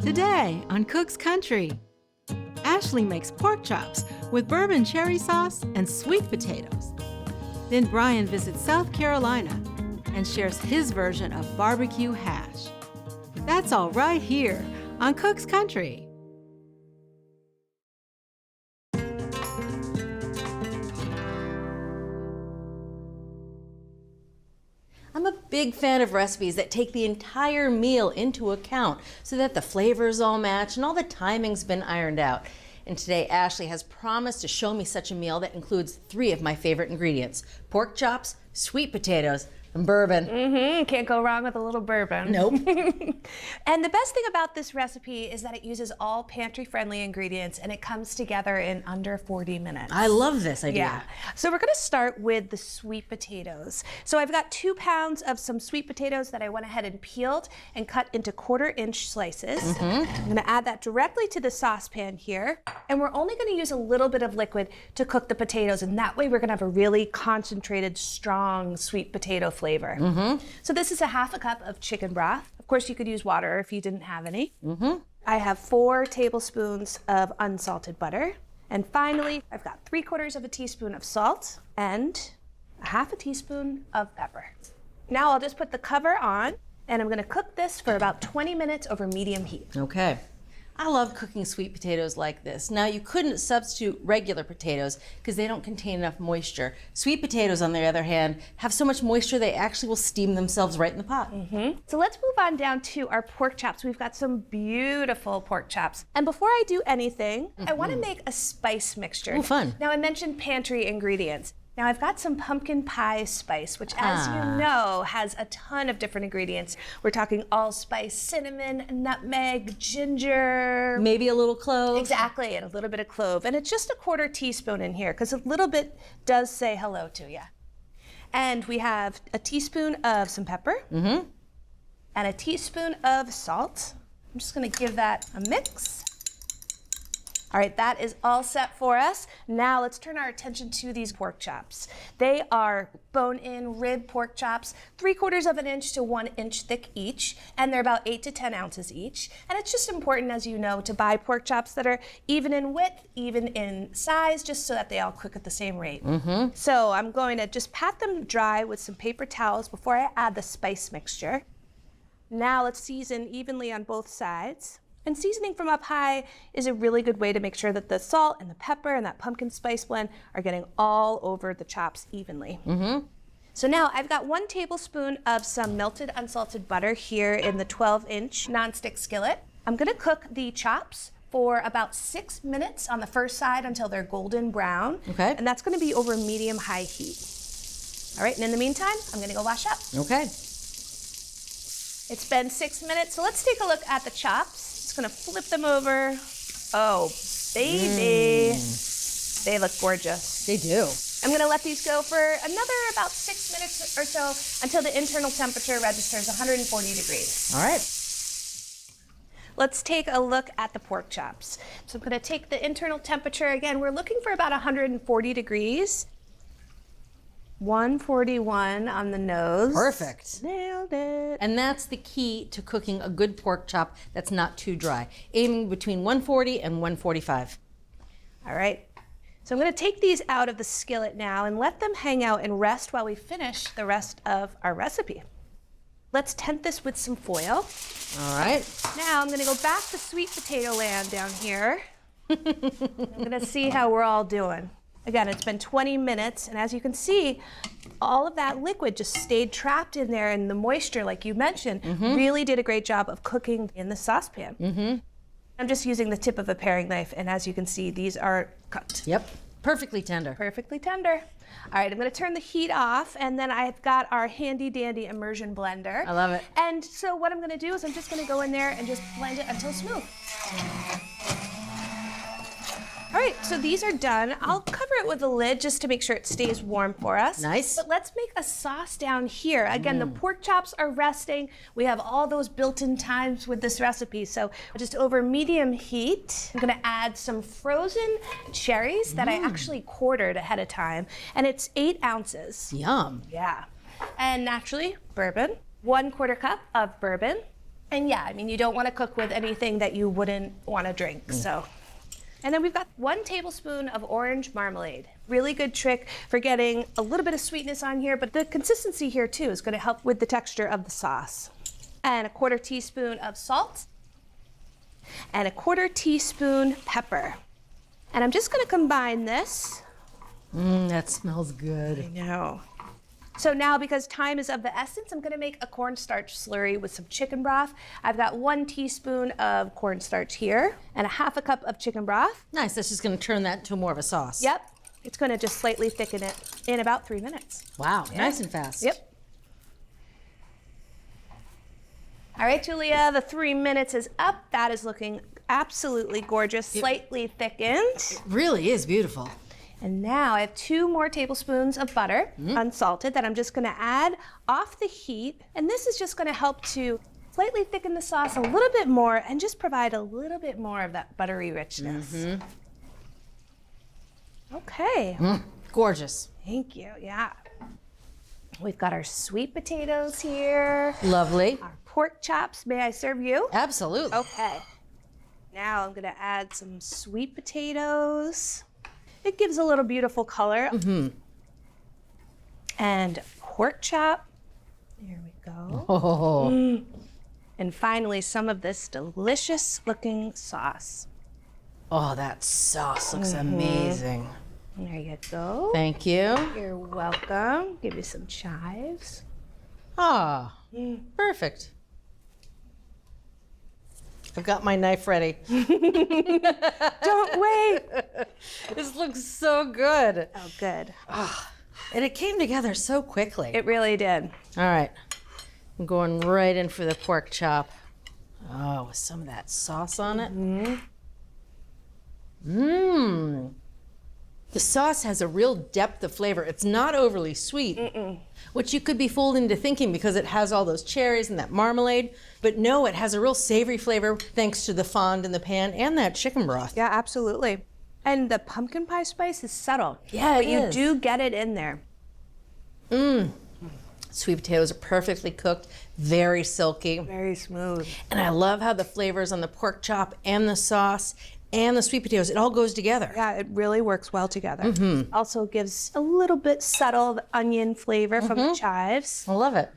Today on Cook's Country, Ashley makes pork chops with Bourbon-Cherry sauce and sweet potatoes. Then Bryan visits South Carolina and shares his version of barbecue hash. That's all right here on Cook's Country. I'm a big fan of recipes that take the entire meal into account so that the flavors all match and all the timing's been ironed out. And today, Ashley has promised to show me such a meal that includes 3 of my favorite ingredients: pork chops, sweet potatoes, and bourbon. Can't go wrong with a little bourbon. Nope. And the best thing about this recipe is that it uses all pantry-friendly ingredients and it comes together in under 40 minutes. I love this idea. Yeah. So we're gonna start with the sweet potatoes. So I've got 2 pounds of some sweet potatoes that I went ahead and peeled and cut into 1/4-inch slices. I'm gonna add that directly to the saucepan here. And we're only gonna use a little bit of liquid to cook the potatoes, and that way we're gonna have a really concentrated, strong sweet potato flavor. So this is a 1/2 cup of chicken broth. Of course, you could use water if you didn't have any. I have 4 tablespoons of unsalted butter. And finally, I've got 3/4 of a teaspoon of salt and a 1/2 teaspoon of pepper. Now I'll just put the cover on, and I'm gonna cook this for about 20 minutes over medium heat. Okay. I love cooking sweet potatoes like this. Now, you couldn't substitute regular potatoes because they don't contain enough moisture. Sweet potatoes, on the other hand, have so much moisture they actually will steam themselves right in the pot. So let's move on down to our pork chops. We've got some beautiful pork chops. And before I do anything, I want to make a spice mixture. Oh, fun. Now, I mentioned pantry ingredients. Now, I've got some pumpkin pie spice, which, as you know, has a ton of different ingredients. We're talking allspice, cinnamon, nutmeg, ginger. Maybe a little clove. Exactly, and a little bit of clove. And it's just a 1/4 teaspoon in here, because a little bit does say hello to you. And we have a teaspoon of some pepper and a teaspoon of salt. I'm just going to give that a mix. All right, that is all set for us. Now let's turn our attention to these pork chops. They are bone-in rib pork chops, 3/4 of an inch to 1 inch thick each, and they're about 8 to 10 ounces each. And it's just important, as you know, to buy pork chops that are even in width, even in size, just so that they all cook at the same rate. So I'm going to just pat them dry with some paper towels before I add the spice mixture. Now let's season evenly on both sides. And seasoning from up high is a really good way to make sure that the salt and the pepper and that pumpkin spice blend are getting all over the chops evenly. So now I've got 1 tablespoon of some melted unsalted butter here in the 12-inch nonstick skillet. I'm gonna cook the chops for about 6 minutes on the first side until they're golden brown. Okay. And that's gonna be over medium-high heat. All right, and in the meantime, I'm gonna go wash up. Okay. It's been 6 minutes, so let's take a look at the chops. Just gonna flip them over. Oh, baby. They look gorgeous. They do. I'm gonna let these go for another about 6 minutes or so until the internal temperature registers 140 degrees. All right. Let's take a look at the pork chops. So I'm gonna take the internal temperature again. We're looking for about 140 degrees. 141 on the nose. Perfect. Nailed it. And that's the key to cooking a good pork chop that's not too dry. Aiming between 140 and 145. All right. So I'm going to take these out of the skillet now and let them hang out and rest while we finish the rest of our recipe. Let's tent this with some foil. All right. Now I'm going to go back to sweet potato land down here. I'm going to see how we're all doing. Again, it's been 20 minutes, and as you can see, all of that liquid just stayed trapped in there, and the moisture, like you mentioned, really did a great job of cooking in the saucepan. I'm just using the tip of a paring knife, and as you can see, these are cooked. Yep. Perfectly tender. Perfectly tender. All right, I'm gonna turn the heat off, and then I've got our handy dandy immersion blender. I love it. And so what I'm gonna do is I'm just gonna go in there and just blend it until smooth. All right, so these are done. I'll cover it with a lid just to make sure it stays warm for us. Nice. But let's make a sauce down here. Again, the pork chops are resting. We have all those built-in times with this recipe. So just over medium heat, I'm gonna add some frozen cherries that I actually quartered ahead of time. And it's 8 ounces. Yum. Yeah. And naturally, bourbon. 1/4 cup of bourbon. And yeah, I mean, you don't want to cook with anything that you wouldn't want to drink, so. And then we've got 1 tablespoon of orange marmalade. Really good trick for getting a little bit of sweetness on here, but the consistency here too is going to help with the texture of the sauce. And a 1/4 teaspoon of salt. And a 1/4 teaspoon pepper. And I'm just going to combine this. That smells good. I know. So now, because time is of the essence, I'm going to make a cornstarch slurry with some chicken broth. I've got 1 teaspoon of cornstarch here and a 1/2 cup of chicken broth. Nice, that's just gonna turn that into more of a sauce. Yep, it's going to just slightly thicken it in about 3 minutes. Wow, nice and fast. Yep. All right, Julia, the 3 minutes is up. That is looking absolutely gorgeous, slightly thickened. It really is beautiful. And now I have 2 more tablespoons of butter, unsalted, that I'm just gonna add off the heat. And this is just gonna help to slightly thicken the sauce a little bit more and just provide a little bit more of that buttery richness. Okay. Gorgeous. Thank you, yeah. We've got our sweet potatoes here. Lovely. Our pork chops, may I serve you? Absolutely. Okay. Now I'm gonna add some sweet potatoes. It gives a little beautiful color. And pork chop. There we go. Oh. And finally, some of this delicious looking sauce. Oh, that sauce looks amazing. There you go. Thank you. You're welcome. Give you some chives. Ah, perfect. I've got my knife ready. Don't wait. This looks so good. Oh, good. And it came together so quickly. It really did. All right, I'm going right in for the pork chop. Oh, with some of that sauce on it. The sauce has a real depth of flavor. It's not overly sweet, which you could be fooled into thinking because it has all those cherries and that marmalade. But no, it has a real savory flavor thanks to the fond in the pan and that chicken broth. Yeah, absolutely. And the pumpkin pie spice is subtle. Yeah, but it you is. do get it in there. Sweet potatoes are perfectly cooked, very silky. Very smooth. And I love how the flavors on the pork chop and the sauce and the sweet potatoes, it all goes together. Yeah, it really works well together. Also gives a little bit subtle onion flavor from the chives. I love it.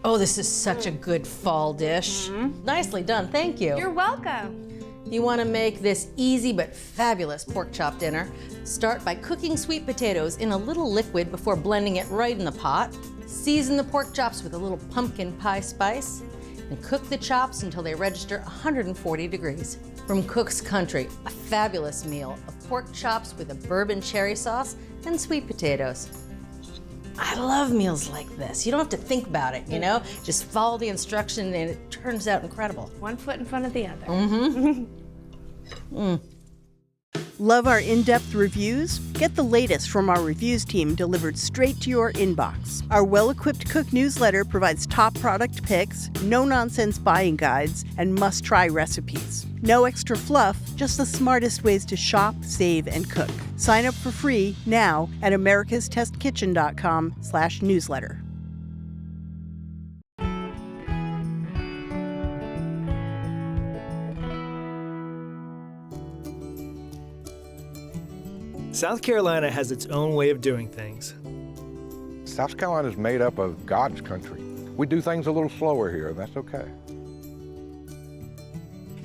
Oh, this is such a good fall dish. Nicely done, thank you. You're welcome. You want to make this easy but fabulous pork chop dinner? Start by cooking sweet potatoes in a little liquid before blending it right in the pot. Season the pork chops with a little pumpkin pie spice and cook the chops until they register 140 degrees. From Cook's Country, a fabulous meal of pork chops with a Bourbon-Cherry sauce and sweet potatoes. I love meals like this. You don't have to think about it, you know? Just follow the instruction and it turns out incredible. One foot in front of the other. Love our in-depth reviews? Get the latest from our reviews team delivered straight to your inbox. Our well-equipped cook newsletter provides top product picks, no-nonsense buying guides, and must-try recipes. No extra fluff, just the smartest ways to shop, save, and cook. Sign up for free now at americastestkitchen.com/newsletter. South Carolina has its own way of doing things. South Carolina is made up of God's country. We do things a little slower here, and that's okay.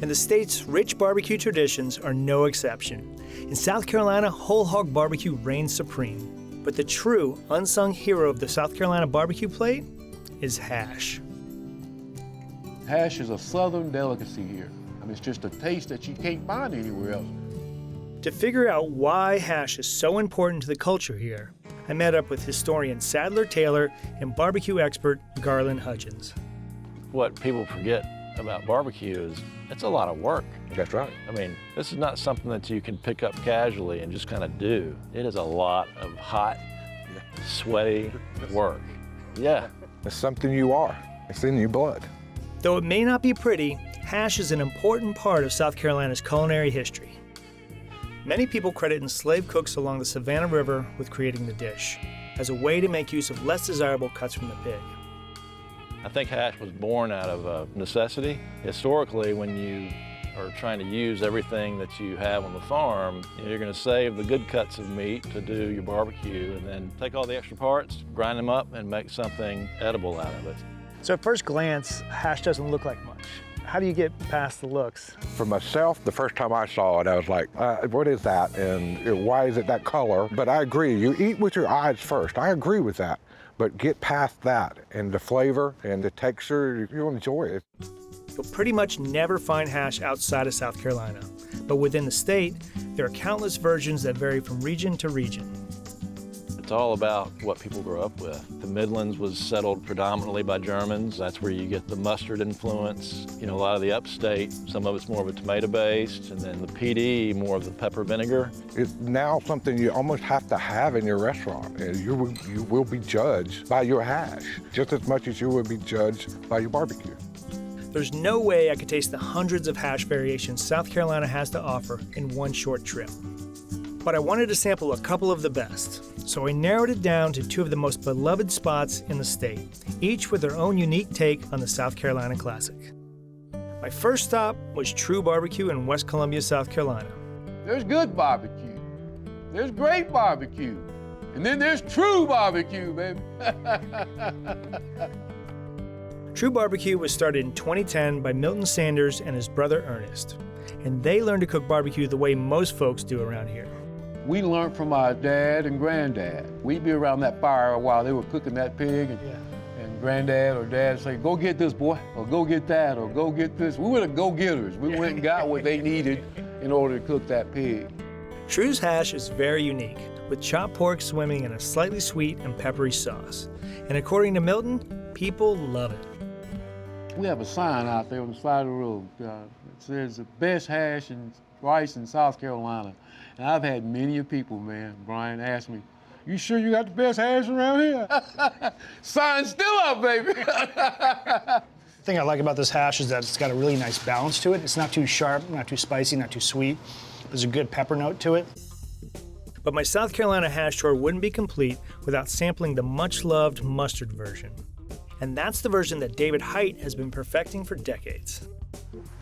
And the state's rich barbecue traditions are no exception. In South Carolina, whole hog barbecue reigns supreme. But the true unsung hero of the South Carolina barbecue plate is hash. Hash is a southern delicacy here. I mean, it's just a taste that you can't find anywhere else. To figure out why hash is so important to the culture here, I met up with historian Sadler Taylor and barbecue expert Garland Hudgens. What people forget about barbecue is it's a lot of work. That's right. I mean, this is not something that you can pick up casually and just kind of do. It is a lot of hot, sweaty work. Yeah. It's something you are. It's in your blood. Though it may not be pretty, hash is an important part of South Carolina's culinary history. Many people credit enslaved cooks along the Savannah River with creating the dish, as a way to make use of less desirable cuts from the pig. I think hash was born out of necessity. Historically, when you are trying to use everything that you have on the farm, you're going to save the good cuts of meat to do your barbecue and then take all the extra parts, grind them up, and make something edible out of it. So at first glance, hash doesn't look like much. How do you get past the looks? For myself, the first time I saw it, I was like, what is that? And why is it that color? But I agree, you eat with your eyes first. I agree with that. But get past that, and the flavor and the texture, you'll enjoy it. You'll pretty much never find hash outside of South Carolina. But within the state, there are countless versions that vary from region to region. It's all about what people grow up with. The Midlands was settled predominantly by Germans. That's where you get the mustard influence. You know, a lot of the upstate, some of it's more of a tomato based, and then the PD, more of the pepper vinegar. It's now something you almost have to have in your restaurant. And you will be judged by your hash, just as much as you will be judged by your barbecue. There's no way I could taste the hundreds of hash variations South Carolina has to offer in one short trip. But I wanted to sample a couple of the best, so I narrowed it down to two of the most beloved spots in the state, each with their own unique take on the South Carolina classic. My first stop was True Barbecue in West Columbia, South Carolina. There's good barbecue. There's great barbecue. And then there's true barbecue, baby. True Barbecue was started in 2010 by Milton Sanders and his brother Ernest, and they learned to cook barbecue the way most folks do around here. We learned from our dad and granddad. We'd be around that fire while they were cooking that pig, and granddad or dad would say, go get this, boy, or go get that, or go get this. We were the go-getters. We went and got what they needed in order to cook that pig. True's hash is very unique, with chopped pork swimming in a slightly sweet and peppery sauce. And according to Milton, people love it. We have a sign out there on the side of the road that says the best hash and rice in South Carolina. And I've had many people, man, Brian, ask me, you sure you got the best hash around here? Sign's still up, baby. The thing I like about this hash is that it's got a really nice balance to it. It's not too sharp, not too spicy, not too sweet. There's a good pepper note to it. But my South Carolina hash tour wouldn't be complete without sampling the much-loved mustard version. And that's the version that David Height has been perfecting for decades.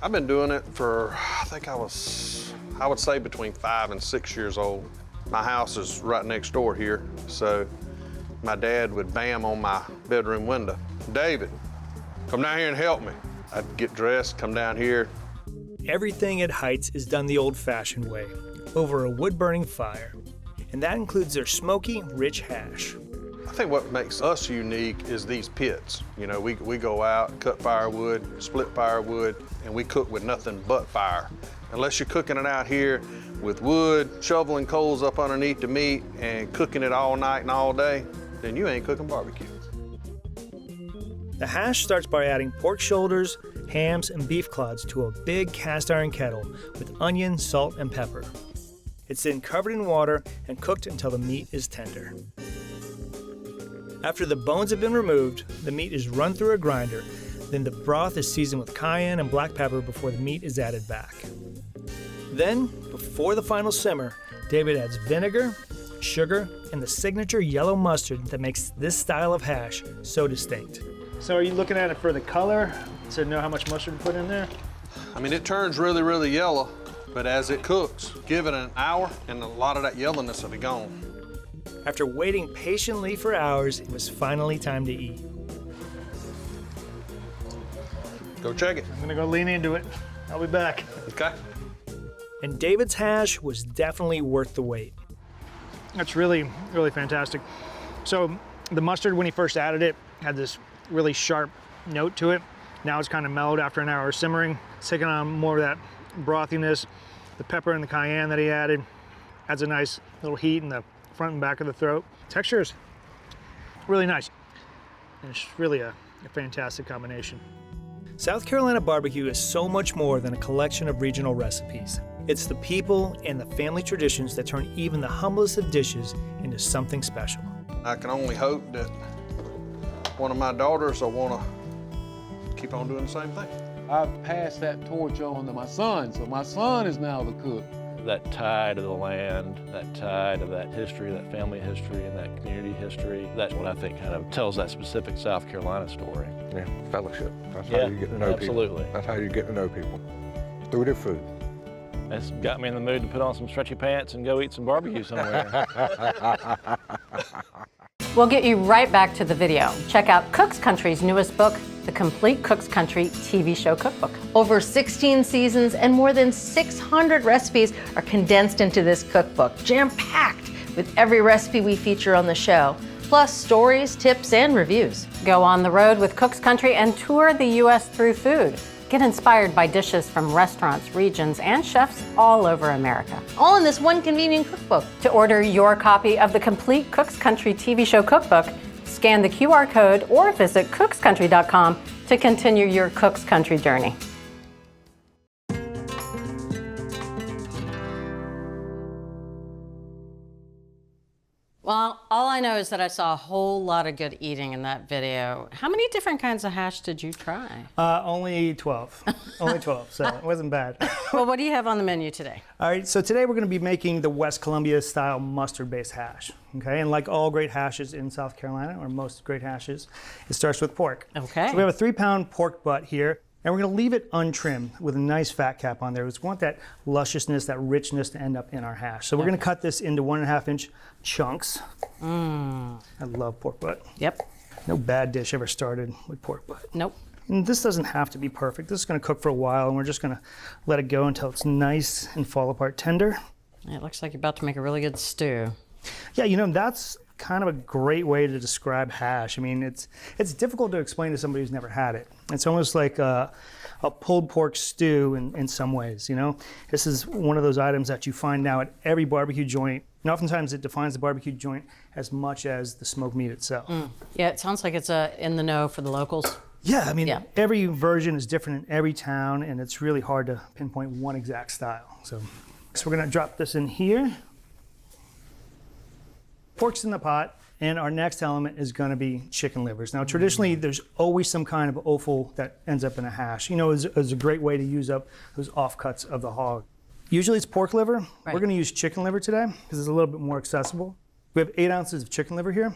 I've been doing it for, I would say between 5 and 6 years old. My house is right next door here, so my dad would bam on my bedroom window. David, come down here and help me. I'd get dressed, come down here. Everything at Heights is done the old-fashioned way, over a wood-burning fire. And that includes their smoky, rich hash. I think what makes us unique is these pits. You know, we go out, cut firewood, split firewood, and we cook with nothing but fire. Unless you're cooking it out here with wood, shoveling coals up underneath the meat and cooking it all night and all day, then you ain't cooking barbecue. The hash starts by adding pork shoulders, hams, and beef clods to a big cast iron kettle with onion, salt, and pepper. It's then covered in water and cooked until the meat is tender. After the bones have been removed, the meat is run through a grinder. Then the broth is seasoned with cayenne and black pepper before the meat is added back. Then, before the final simmer, David adds vinegar, sugar, and the signature yellow mustard that makes this style of hash so distinct. So are you looking at it for the color to know how much mustard to put in there? I mean, it turns really, really yellow, but as it cooks, give it an hour and a lot of that yellowness will be gone. After waiting patiently for hours, it was finally time to eat. Go check it. I'm gonna go lean into it. I'll be back. Okay. And David's hash was definitely worth the wait. That's really, really fantastic. So the mustard, when he first added it, had this really sharp note to it. Now it's kind of mellowed after an hour of simmering. It's taking on more of that brothiness. The pepper and the cayenne that he added adds a nice little heat in the front and back of the throat. Texture is really nice. And it's really a fantastic combination. South Carolina barbecue is so much more than a collection of regional recipes. It's the people and the family traditions that turn even the humblest of dishes into something special. I can only hope that one of my daughters will want to keep on doing the same thing. I've passed that torch on to my son, so my son is now the cook. that tie to the land, that tie to that history, that family history, and that community history. That's what I think kind of tells that specific South Carolina story. Yeah, fellowship. That's how you get to know absolutely. people. That's how you get to know people, through their food. That's got me in the mood to put on some stretchy pants and go eat some barbecue somewhere. We'll get you right back to the video. Check out Cook's Country's newest book, The Complete Cook's Country TV Show Cookbook. Over 16 seasons and more than 600 recipes are condensed into this cookbook, jam-packed with every recipe we feature on the show, plus stories, tips, and reviews. Go on the road with Cook's Country and tour the U.S. through food. Get inspired by dishes from restaurants, regions, and chefs all over America. All in this one convenient cookbook. To order your copy of the Complete Cook's Country TV Show Cookbook, scan the QR code or visit cookscountry.com to continue your Cook's Country journey. Well, all I know is that I saw a whole lot of good eating in that video. How many different kinds of hash did you try? Only 12. Only 12, so it wasn't bad. Well, what do you have on the menu today? All right, so today we're going to be making the West Columbia style mustard-based hash. Okay, and like all great hashes in South Carolina, or most great hashes, it starts with pork. Okay. So we have a 3-pound pork butt here. And we're going to leave it untrimmed with a nice fat cap on there. We want that lusciousness, that richness to end up in our hash. So we're going to cut this into 1.5-inch chunks. I love pork butt. Yep. No bad dish ever started with pork butt. Nope. And this doesn't have to be perfect. This is going to cook for a while, and we're just going to let it go until it's nice and fall apart tender. It looks like you're about to make a really good stew. Yeah, you know, that's kind of a great way to describe hash. I mean, it's difficult to explain to somebody who's never had it. It's almost like a pulled pork stew in some ways, you know? This is one of those items that you find now at every barbecue joint. And oftentimes it defines the barbecue joint as much as the smoked meat itself. Yeah, it sounds like it's in the know for the locals. Yeah, I mean, every version is different in every town, and it's really hard to pinpoint one exact style. So we're gonna drop this in here. Pork's in the pot, and our next element is going to be chicken livers. Now, traditionally, there's always some kind of offal that ends up in a hash. You know, it's a great way to use up those offcuts of the hog. Usually it's pork liver. Right. We're going to use chicken liver today because it's a little bit more accessible. We have 8 ounces of chicken liver here.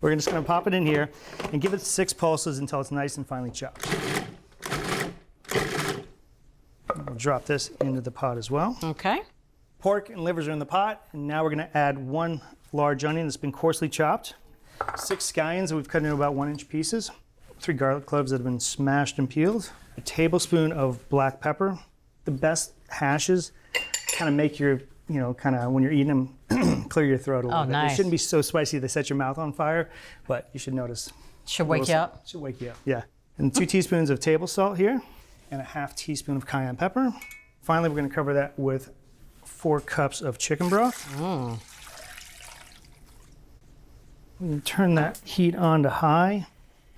We're just going to pop it in here and give it 6 pulses until it's nice and finely chopped. We'll drop this into the pot as well. Okay. Pork and livers are in the pot, and now we're going to add 1 large onion that's been coarsely chopped, 6 scallions that we've cut into about 1-inch pieces, 3 garlic cloves that have been smashed and peeled, a tablespoon of black pepper. The best hashes kind of make your, you know, kind of when you're eating them, clear your throat a little bit. Nice. They shouldn't be so spicy they set your mouth on fire, but you should notice. Should wake you up. Should wake you up, yeah. And 2 teaspoons of table salt here, and a 1/2 teaspoon of cayenne pepper. Finally, we're going to cover that with 4 cups of chicken broth. We can turn that heat on to high.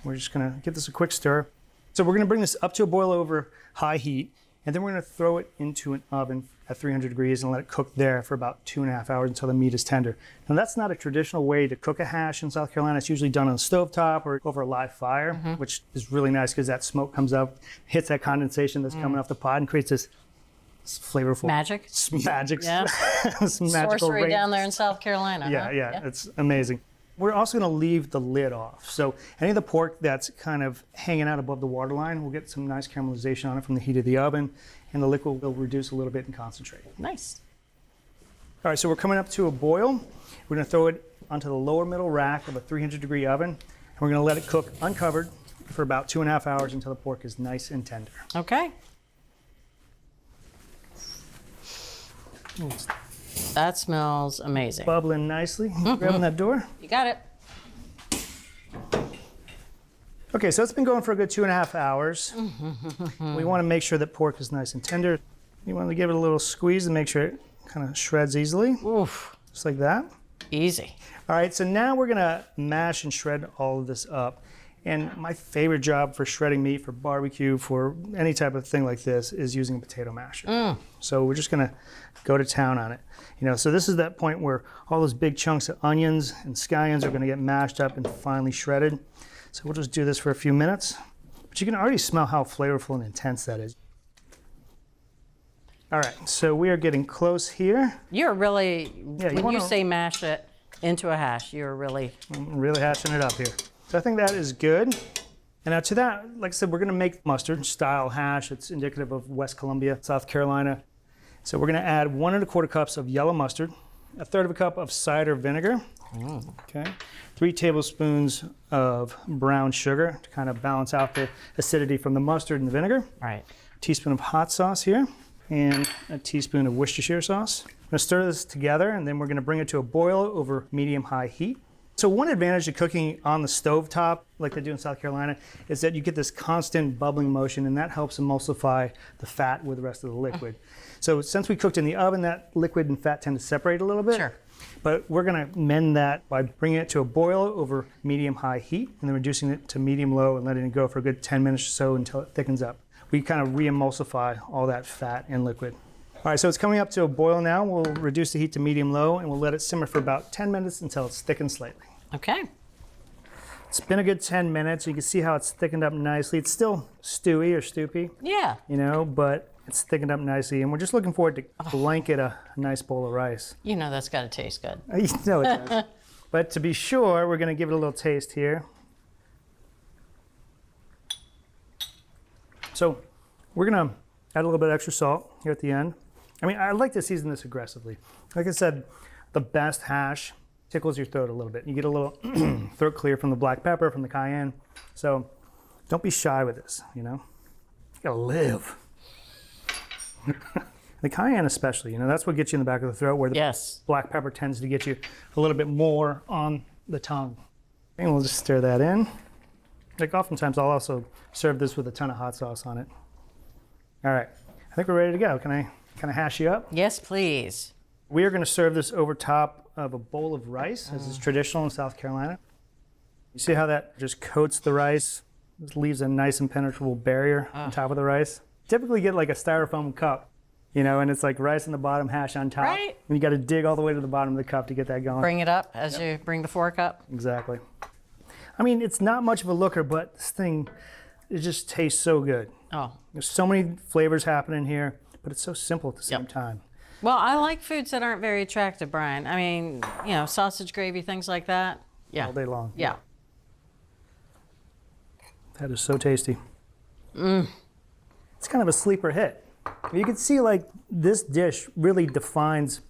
We're just going to give this a quick stir. So we're going to bring this up to a boil over high heat, and then we're going to throw it into an oven at 300 degrees and let it cook there for about 2.5 hours until the meat is tender. Now, that's not a traditional way to cook a hash in South Carolina. It's usually done on a stovetop or over a live fire, which is really nice because that smoke comes up, hits that condensation that's coming off the pot, and creates this flavorful magic. Magic. Yeah. Some magical Sorcery rain. down there in South Carolina. Yeah, huh? yeah, it's amazing. We're also going to leave the lid off. So any of the pork that's kind of hanging out above the waterline, we'll get some nice caramelization on it from the heat of the oven, and the liquid will reduce a little bit and concentrate. Nice. All right, so we're coming up to a boil. We're going to throw it onto the lower middle rack of a 300-degree oven, and we're going to let it cook uncovered for about 2.5 hours until the pork is nice and tender. Okay. That smells amazing. Bubbling nicely. Grabbing that door. You got it. Okay, so it's been going for a good 2.5 hours. We want to make sure that pork is nice and tender. You want to give it a little squeeze and make sure it kind of shreds easily. Oof. Just like that. Easy. All right, so now we're gonna mash and shred all of this up. And my favorite job for shredding meat, for barbecue, for any type of thing like this is using a potato masher. So we're just gonna go to town on it. You know, so this is that point where all those big chunks of onions and scallions are gonna get mashed up and finely shredded. So we'll just do this for a few minutes. But you can already smell how flavorful and intense that is. All right, so we are getting close here. You're really, Yeah, when you say mash it into a hash, you're really... I'm really hashing it up here. So I think that is good. And now to that, like I said, we're gonna make mustard style hash. It's indicative of West Columbia, South Carolina. So we're gonna add 1 1/4 cups of yellow mustard, 1/3 cup of cider vinegar, okay, 3 tablespoons of brown sugar to kind of balance out the acidity from the mustard and the vinegar. Right. A teaspoon of hot sauce here, and a teaspoon of Worcestershire sauce. I'm gonna stir this together, and then we're gonna bring it to a boil over medium-high heat. So one advantage of cooking on the stove top, like they do in South Carolina, is that you get this constant bubbling motion, and that helps emulsify the fat with the rest of the liquid. So since we cooked in the oven, that liquid and fat tend to separate a little bit. Sure. But we're gonna mend that by bringing it to a boil over medium-high heat, and then reducing it to medium-low and letting it go for a good 10 minutes or so until it thickens up. We kind of re-emulsify all that fat and liquid. All right, so it's coming up to a boil now. We'll reduce the heat to medium-low, and we'll let it simmer for about 10 minutes until it's thickened slightly. Okay. It's been a good 10 minutes. You can see how it's thickened up nicely. It's still stewy or stoopy, Yeah. you know, but it's thickened up nicely. And we're just looking forward to blanket a nice bowl of rice. You know that's got to taste good. You know it does. But to be sure, we're going to give it a little taste here. So we're going to add a little bit of extra salt here at the end. I mean, I like to season this aggressively. Like I said, the best hash tickles your throat a little bit. You get a little throat clear from the black pepper, from the cayenne. So don't be shy with this, you know? You gotta live. The cayenne especially, you know, that's what gets you in the back of the throat, where the Yes. black pepper tends to get you a little bit more on the tongue. And we'll just stir that in. Like oftentimes I'll also serve this with a ton of hot sauce on it. All right, I think we're ready to go. Can I hash you up? Yes, please. We are gonna serve this over top of a bowl of rice, as is traditional in South Carolina. You see how that just coats the rice? Just leaves a nice impenetrable barrier on top of the rice. Typically get like a styrofoam cup, you know, and it's like rice on the bottom, hash on top. Right. And you gotta dig all the way to the bottom of the cup to get that going. Bring it up as you bring the fork up. Exactly. I mean, it's not much of a looker, but this thing, it just tastes so good. Oh. There's so many flavors happening here, but it's so simple at the same Yep. time. Well, I like foods that aren't very attractive, Brian. I mean, you know, sausage gravy, things like that. Yeah. All day long. Yeah. That is so tasty. It's kind of a sleeper hit. You can see like this dish really defines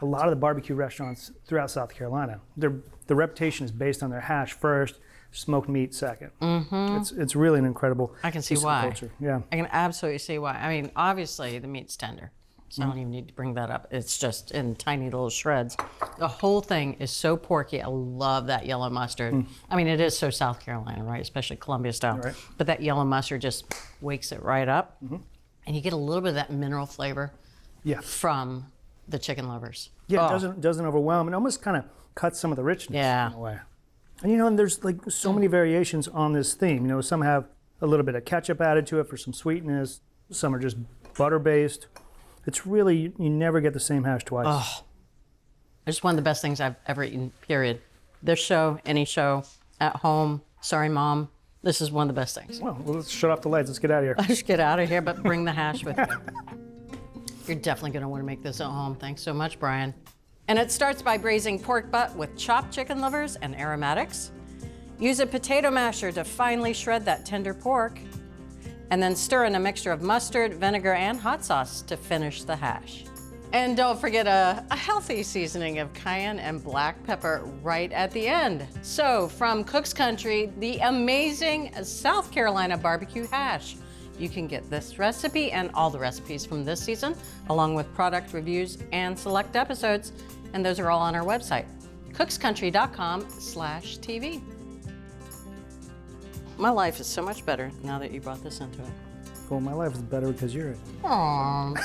a lot of the barbecue restaurants throughout South Carolina. The reputation is based on their hash first, smoked meat second. It's really an incredible I can see piece of why. culture. Yeah. I can absolutely see why. I mean, obviously the meat's tender, so I don't even need to bring that up. It's just in tiny little shreds. The whole thing is so porky. I love that yellow mustard. I mean, it is so South Carolina, right? Especially Columbia style. Right. But that yellow mustard just wakes it right up. And you get a little bit of that mineral flavor Yeah. from the chicken livers. Yeah, Oh. it doesn't overwhelm. It almost kind of cuts some of the richness Yeah. in a way. And you know, and there's like so many variations on this theme. You know, some have a little bit of ketchup added to it for some sweetness. Some are just butter based. It's really, you never get the same hash twice. Oh. It's one of the best things I've ever eaten, period. This show, any show, at home, sorry mom, this is one of the best things. Well, let's shut off the lights. Let's get out of here. Let's get out of here, but bring the hash with you. You're definitely gonna wanna make this at home. Thanks so much, Brian. And it starts by braising pork butt with chopped chicken livers and aromatics. Use a potato masher to finely shred that tender pork. And then stir in a mixture of mustard, vinegar, and hot sauce to finish the hash. And don't forget a healthy seasoning of cayenne and black pepper right at the end. So from Cook's Country, the amazing South Carolina barbecue hash. You can get this recipe and all the recipes from this season, along with product reviews and select episodes. And those are all on our website, cookscountry.com/TV. My life is so much better now that you brought this into it. Well, my life is better because you're it. Aww.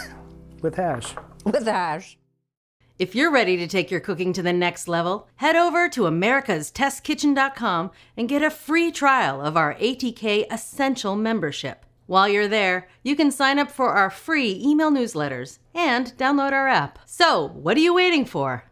With hash. With hash. If you're ready to take your cooking to the next level, head over to americastestkitchen.com and get a free trial of our ATK Essential membership. While you're there, you can sign up for our free email newsletters and download our app. So, what are you waiting for?